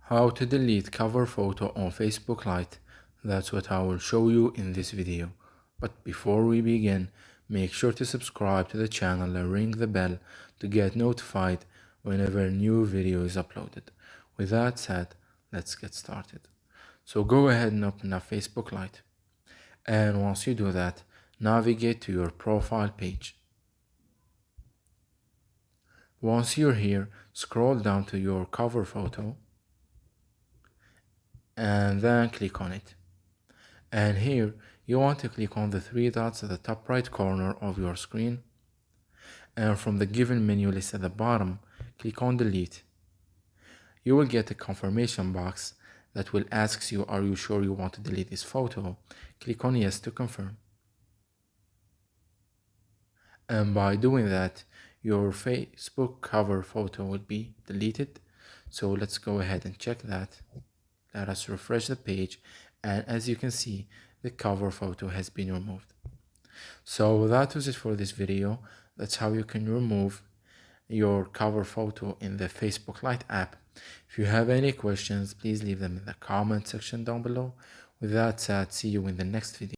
How to delete cover photo on Facebook Lite. That's what I will show you in this video. But before we begin, make sure to subscribe to the channel and ring the bell to get notified whenever a new video is uploaded. With that said, let's get started. So go ahead and open up Facebook Lite. And once you do that, navigate to your profile page. Once you're here, scroll down to your cover photo and then click on it. And here you want to click on the three dots at the top right corner of your screen, and from the given menu list at the bottom, click on delete. You will get a confirmation box that will ask you, are you sure you want to delete this photo? Click on yes to confirm. And by doing that, your Facebook cover photo will be deleted. So let's go ahead and check that. Let us refresh the page, and as you can see, the cover photo has been removed. So that was it for this video. That's how you can remove your cover photo in the Facebook Lite app. If you have any questions, please leave them in the comment section down below. With that said, see you in the next video.